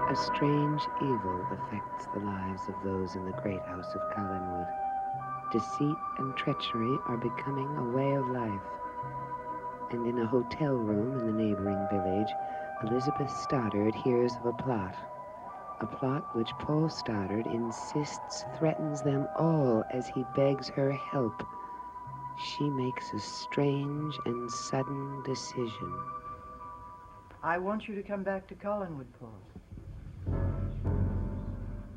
A strange evil affects the lives of those in the great house of Collinwood. Deceit and treachery are becoming a way of life. And in a hotel room in the neighboring village, Elizabeth Stoddard hears of a plot which Paul Stoddard insists threatens them all as he begs her help. She makes a strange and sudden decision. I want you to come back to Collinwood, Paul.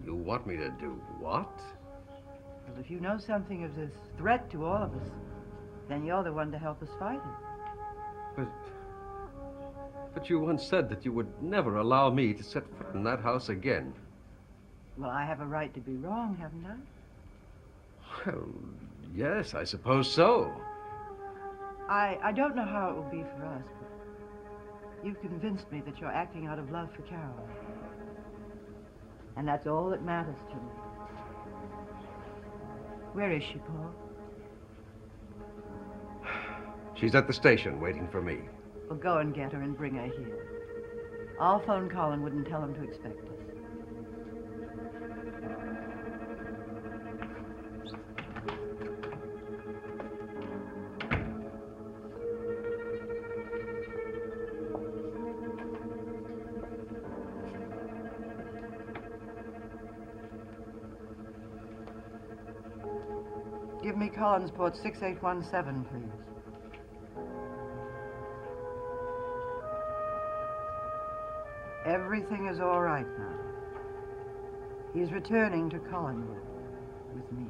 You want me to do what? Well, if you know something of this threat to all of us, then you're the one to help us fight it. But you once said that you would never allow me to set foot in that house again. Well, I have a right to be wrong, haven't I? Well, yes, I suppose so. I don't know how it will be for us, but you've convinced me that you're acting out of love for Caroline. And that's all that matters to me. Where is she, Paul? She's at the station waiting for me. Well, go and get her and bring her here. I'll phone Collinwood and tell him to expect us. Give me Collinsport 6817, please. Everything is all right now. He's returning to Collinwood with me.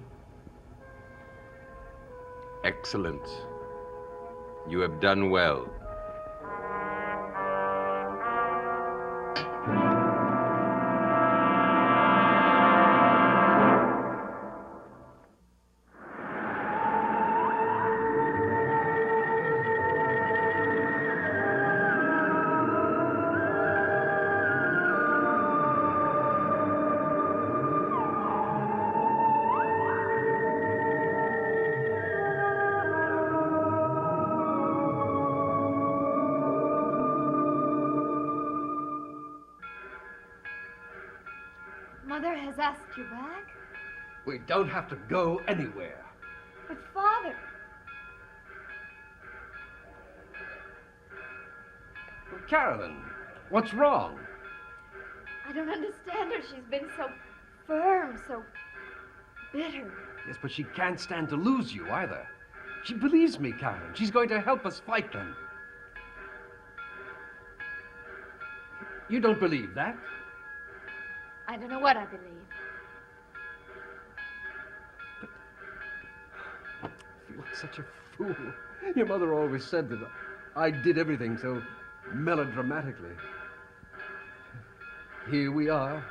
Excellent. You have done well. Mother has asked you back? We don't have to go anywhere. But Father... Well, Carolyn, what's wrong? I don't understand her. She's been so firm, so bitter. Yes, but she can't stand to lose you either. She believes me, Carolyn. She's going to help us fight them. You don't believe that? I don't know what I believe. You're such a fool. Your mother always said that I did everything so melodramatically. Here we are,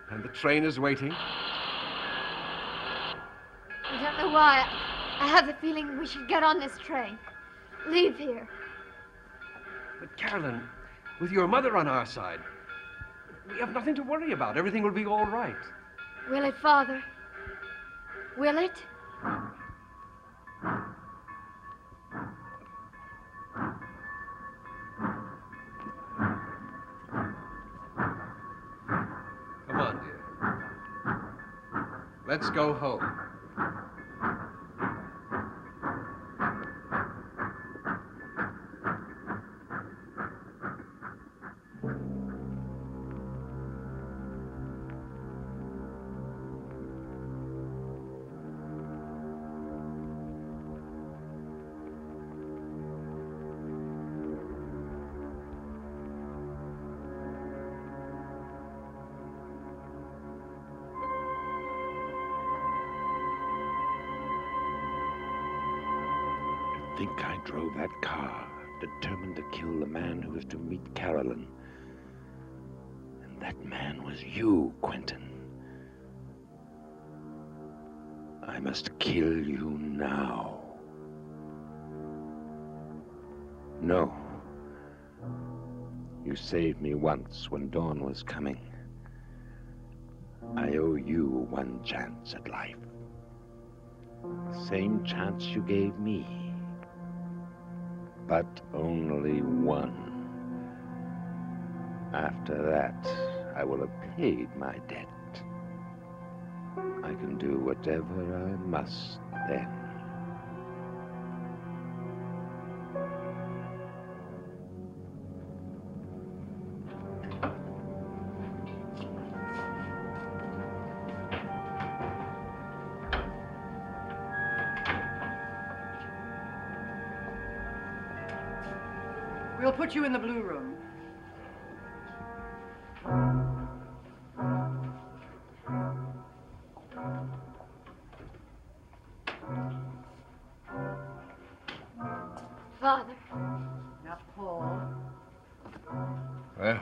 and the train is waiting. I don't know why. I have the feeling we should get on this train. Leave here. But Carolyn, with your mother on our side, we have nothing to worry about. Everything will be all right. Will it, Father? Will it? Come on, dear. Let's go home. I think I drove that car, determined to kill the man who was to meet Carolyn. And that man was you, Quentin. I must kill you now. No. You saved me once when dawn was coming. I owe you one chance at life. The same chance you gave me. But only one. After that, I will have paid my debt. I can do whatever I must then. We'll put you in the blue room. Father. Now, Paul. Well,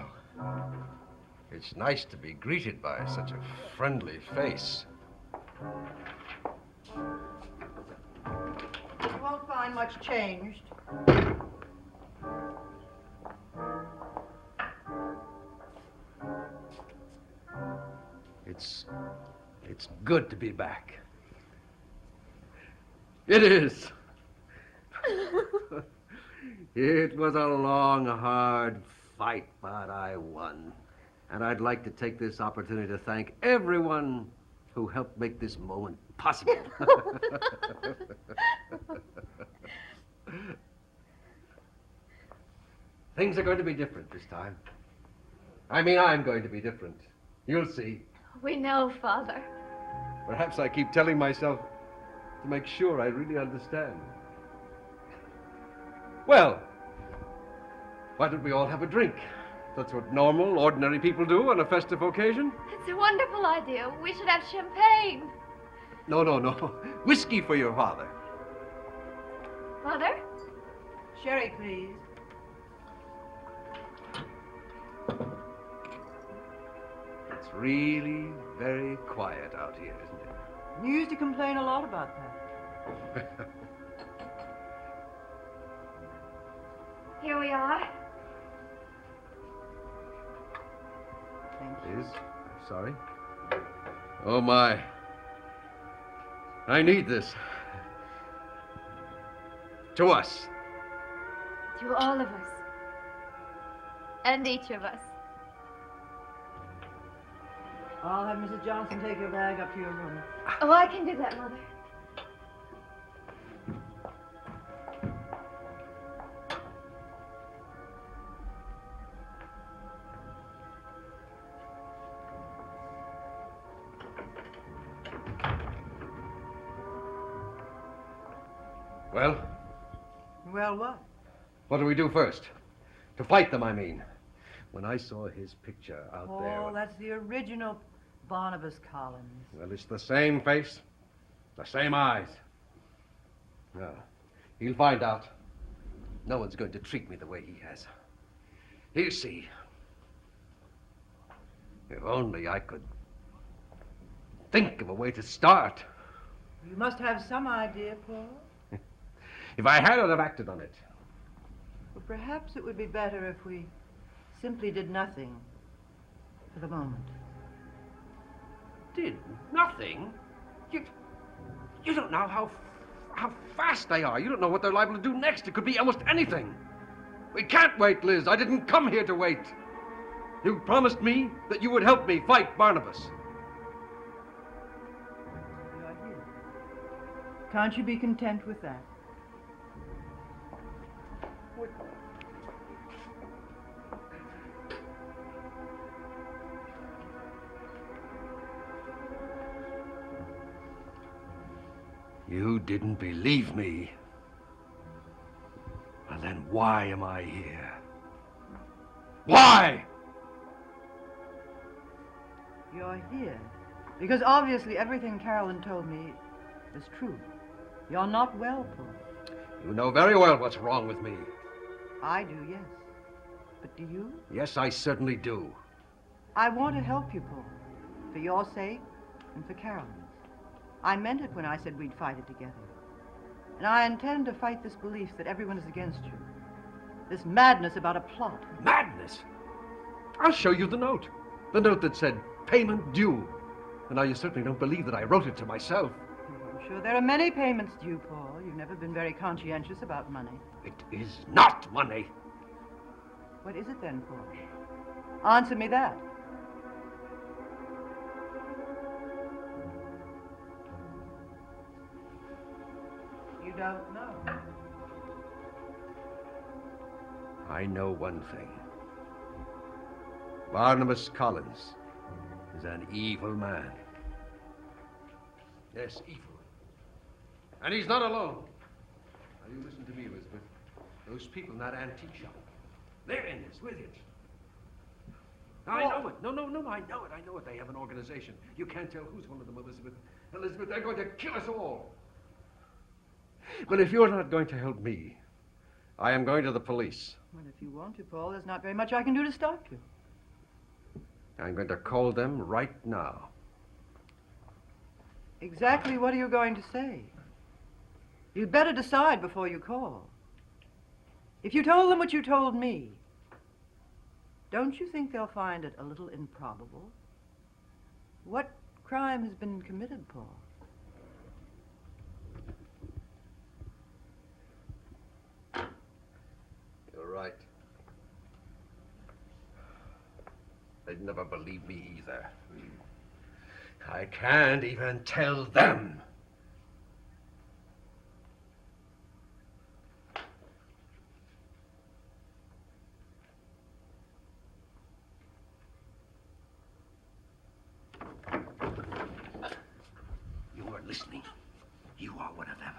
it's nice to be greeted by such a friendly face. You won't find much changed. It's good to be back. It is. It was a long, hard fight, but I won. And I'd like to take this opportunity to thank everyone who helped make this moment possible. Things are going to be different this time. I mean, I'm going to be different. You'll see. We know, Father. Perhaps I keep telling myself to make sure I really understand. Well, why don't we all have a drink? That's what normal, ordinary people do on a festive occasion. It's a wonderful idea. We should have champagne. No. Whiskey for your father. Father? Sherry, please. It's really very quiet out here, isn't it? You used to complain a lot about that. Here we are. Thank you. Liz, I'm sorry. Oh, my. I need this. To us. To all of us. And each of us. I'll have Mrs. Johnson take your bag up to your room. Oh, I can do that, Mother. Well, Well, what? what do we do first? To fight them, I mean. When I saw his picture out there... Oh, that's the original Barnabas Collins. Well, it's the same face, the same eyes. No, he'll find out. No one's going to treat me the way he has. He'll see. If only I could think of a way to start. You must have some idea, Paul. If I had, I'd have acted on it. Well, perhaps it would be better if we simply did nothing for the moment. Did nothing? You don't know how fast they are. You don't know what they're liable to do next. It could be almost anything. We can't wait, Liz. I didn't come here to wait. You promised me that you would help me fight Barnabas. You are here. Can't you be content with that? You didn't believe me. Well, then why am I here? Why? You're here because obviously everything Carolyn told me is true. You're not well, Paul. You know very well what's wrong with me. I do, yes. But do you? Yes, I certainly do. I want to help you, Paul. For your sake and for Carolyn's. I meant it when I said we'd fight it together. And I intend to fight this belief that everyone is against you. This madness about a plot. Madness? I'll show you the note. The note that said, payment due. And now you certainly don't believe that I wrote it to myself. I'm sure there are many payments due, Paul. You've never been very conscientious about money. It is not money. What is it then, Paul? Answer me that. don't know. I know one thing. Barnabas Collins is an evil man. Yes, evil. And he's not alone. Now, you listen to me, Elizabeth. Those people in that antique shop, they're in this with it. I know it. No, I know it. I know it. They have an organization. You can't tell who's one of them, Elizabeth. Elizabeth, they're going to kill us all. But if you're not going to help me, I am going to the police. Well, if you want to, Paul, there's not very much I can do to stop you. I'm going to call them right now. Exactly what are you going to say? You'd better decide before you call. If you told them what you told me, don't you think they'll find it a little improbable? What crime has been committed, Paul? You're right. They'd never believe me either. I can't even tell them. You weren't listening. You are one of them.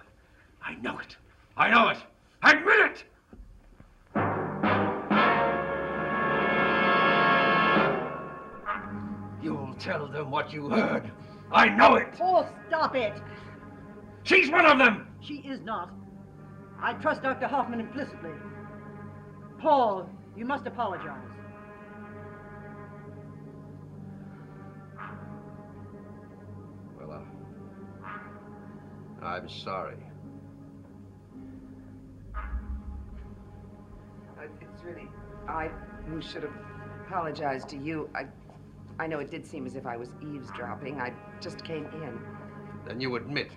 I know it. I know it. Admit it! You'll tell them what you heard. I know it. Paul, stop it! She's one of them. She is not. I trust Dr. Hoffman implicitly. Paul, you must apologize. Well, I'm sorry. It's really I who should have apologized to you. I know it did seem as if I was eavesdropping. I just came in. Then you admit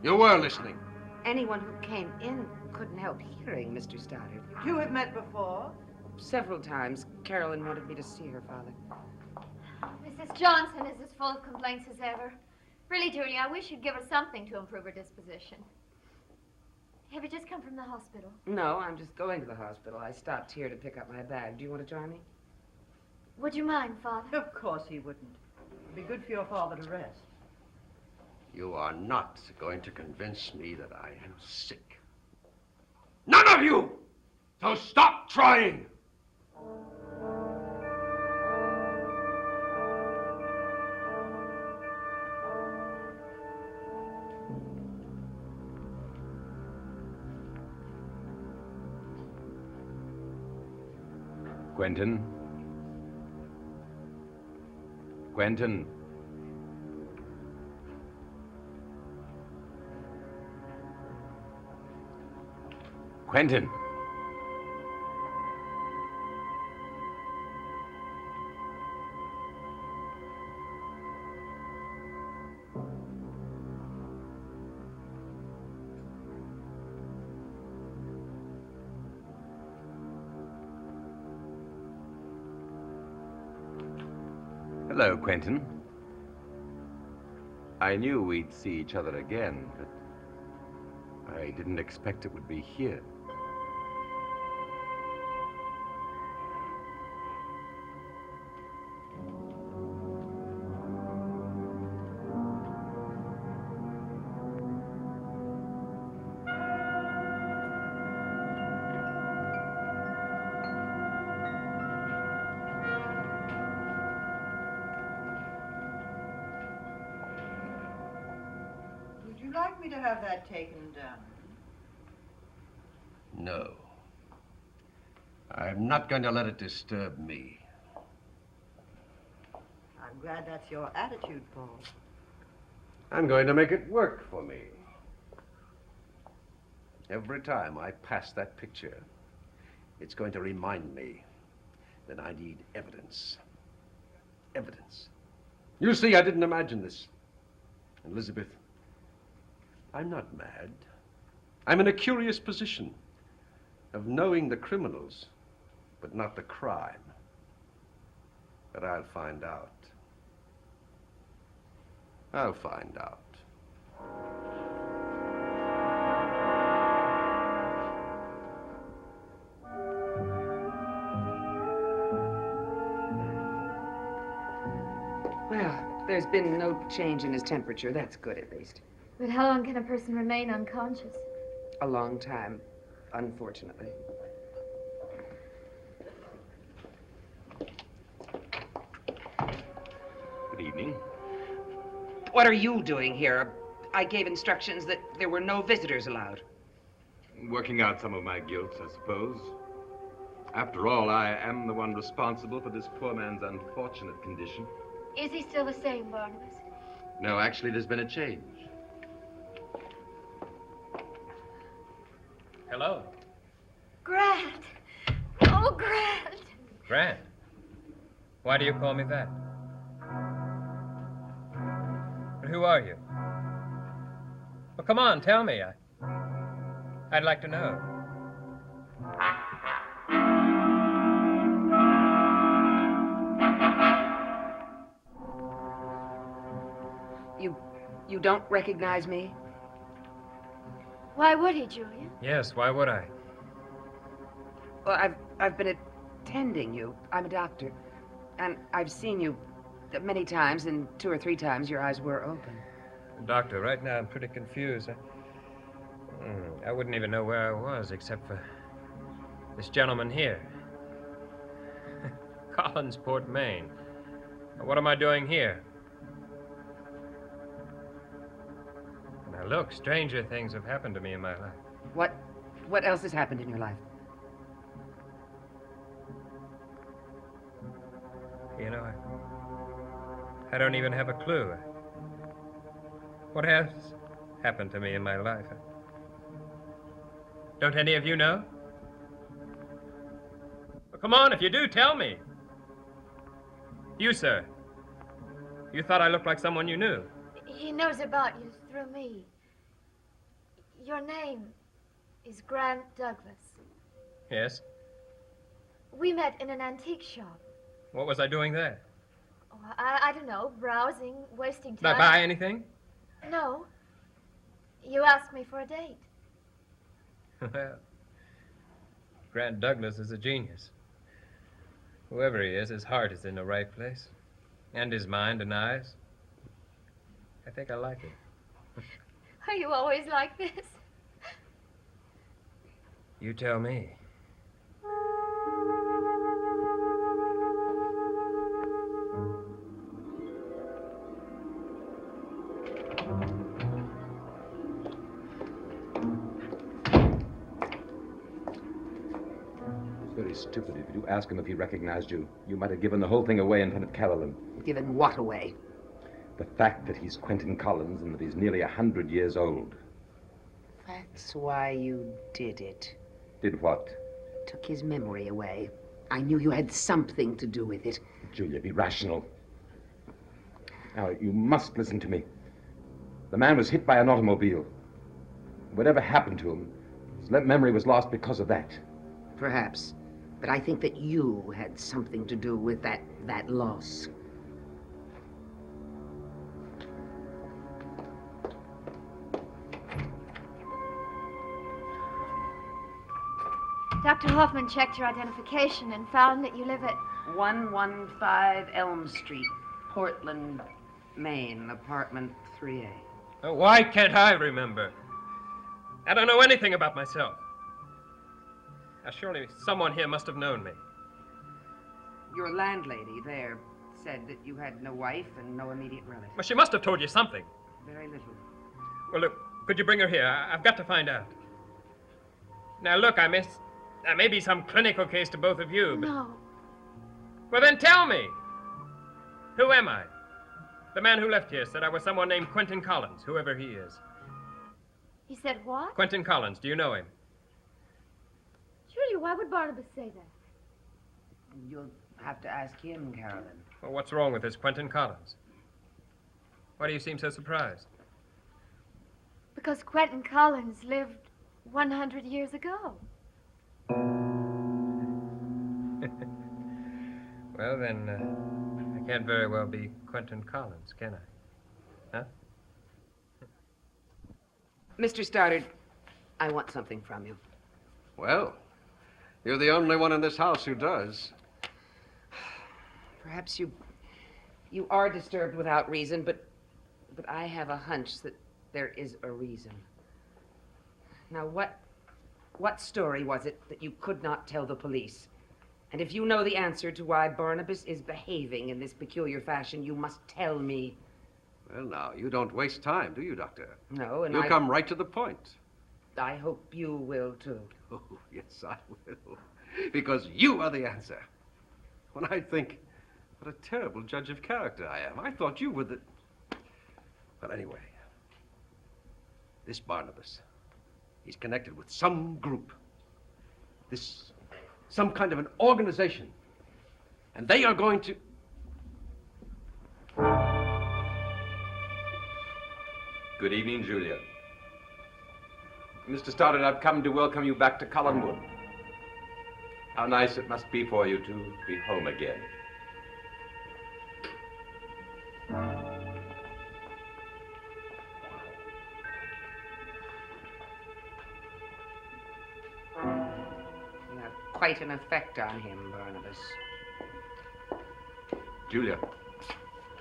you were listening. Anyone who came in couldn't help hearing, Mr. Stoddard. You have met before. Several times, Carolyn wanted me to see her father. Mrs. Johnson is as full of complaints as ever. Really, Judy, I wish you'd give her something to improve her disposition. Have you just come from the hospital? No, I'm just going to the hospital. I stopped here to pick up my bag. Do you want to join me? Would you mind, Father? Of course he wouldn't. It'd be good for your father to rest. You are not going to convince me that I am sick. None of you! So stop trying! Quentin? Quentin? Quentin? Hello, Quentin. I knew we'd see each other again, but I didn't expect it would be here. Would you like me to have that taken down? No. I'm not going to let it disturb me. I'm glad that's your attitude, Paul. I'm going to make it work for me. Every time I pass that picture, it's going to remind me that I need evidence. Evidence. You see, I didn't imagine this. Elizabeth, I'm not mad. I'm in a curious position of knowing the criminals, but not the crime. But I'll find out. I'll find out. Well, there's been no change in his temperature. That's good, at least. But how long can a person remain unconscious? A long time, unfortunately. Good evening. What are you doing here? I gave instructions that there were no visitors allowed. Working out some of my guilt, I suppose. After all, I am the one responsible for this poor man's unfortunate condition. Is he still the same, Barnabas? No, actually, there's been a change. Hello. Grant! Oh, Grant! Grant. Why do you call me that? But who are you? Well, come on, tell me. I'd like to know. You don't recognize me? Why would he, Julia? Yes, why would I? Well, I've been attending you. I'm a doctor. And I've seen you many times, and 2 or 3 times your eyes were open. Doctor, right now I'm pretty confused. I wouldn't even know where I was except for this gentleman here. Collinsport, Maine. What am I doing here? Now look, stranger things have happened to me in my life. What else has happened in your life? You know, I don't even have a clue. What has happened to me in my life? Don't any of you know? Well, come on, if you do, tell me. You, sir. You thought I looked like someone you knew. He knows about you through me. Your name is Grant Douglas. Yes? We met in an antique shop. What was I doing there? Oh, I don't know, browsing, wasting Did I time. buy anything? No. You asked me for a date. Well, Grant Douglas is a genius. Whoever he is, his heart is in the right place. And his mind and eyes. I think I like it. Are you always like this? You tell me. It's very stupid. If you do ask him if he recognized you, you might have given the whole thing away in front of Carolyn. Given what away? The fact that he's Quentin Collins and that he's nearly 100 years old. That's why you did it. Did what? Took his memory away. I knew you had something to do with it. Julia, be rational. Now, you must listen to me. The man was hit by an automobile. Whatever happened to him, his memory was lost because of that. Perhaps. But I think that you had something to do with that loss. Dr. Hoffman checked your identification and found that you live at... 115 Elm Street, Portland, Maine, apartment 3A. Oh, why can't I remember? I don't know anything about myself. Now, surely someone here must have known me. Your landlady there said that you had no wife and no immediate relative. Well, she must have told you something. Very little. Well, look, could you bring her here? I've got to find out. Now, look, there may be some clinical case to both of you, but... No. Well, then tell me. Who am I? The man who left here said I was someone named Quentin Collins, whoever he is. He said what? Quentin Collins, do you know him? Julia, why would Barnabas say that? You'll have to ask him, Carolyn. Well, what's wrong with this Quentin Collins? Why do you seem so surprised? Because Quentin Collins lived 100 years ago. Well, then, I can't very well be Quentin Collins, can I? Huh? Mr. Stoddard, I want something from you. Well, you're the only one in this house who does. Perhaps you You are disturbed without reason, but I have a hunch that there is a reason. Now, what story was it that you could not tell the police? And if you know the answer to why Barnabas is behaving in this peculiar fashion, you must tell me. Well, now, you don't waste time, do you, Doctor? No, and You come right to the point. I hope you will, too. Oh, yes, I will. Because you are the answer. When I think what a terrible judge of character I am, I thought you were the... But anyway, this Barnabas, he's connected with some group. Some kind of an organization. And they are going to... Good evening, Julia. Mr. Stoddard, I've come to welcome you back to Collinwood. How nice it must be for you to be home again. You have quite an effect on him, Barnabas. Julia.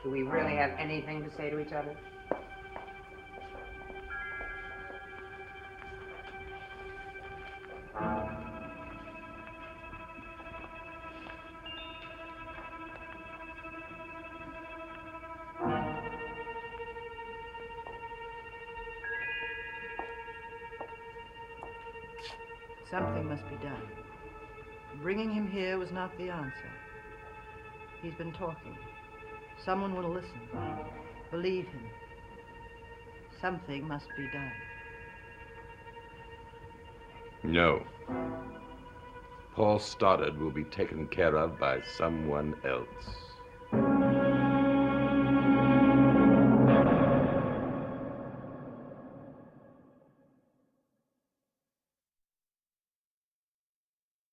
Do we really have anything to say to each other? Something must be done. Bringing him here was not the answer. He's been talking. Someone will listen. Believe him. Something must be done. No. Paul Stoddard will be taken care of by someone else.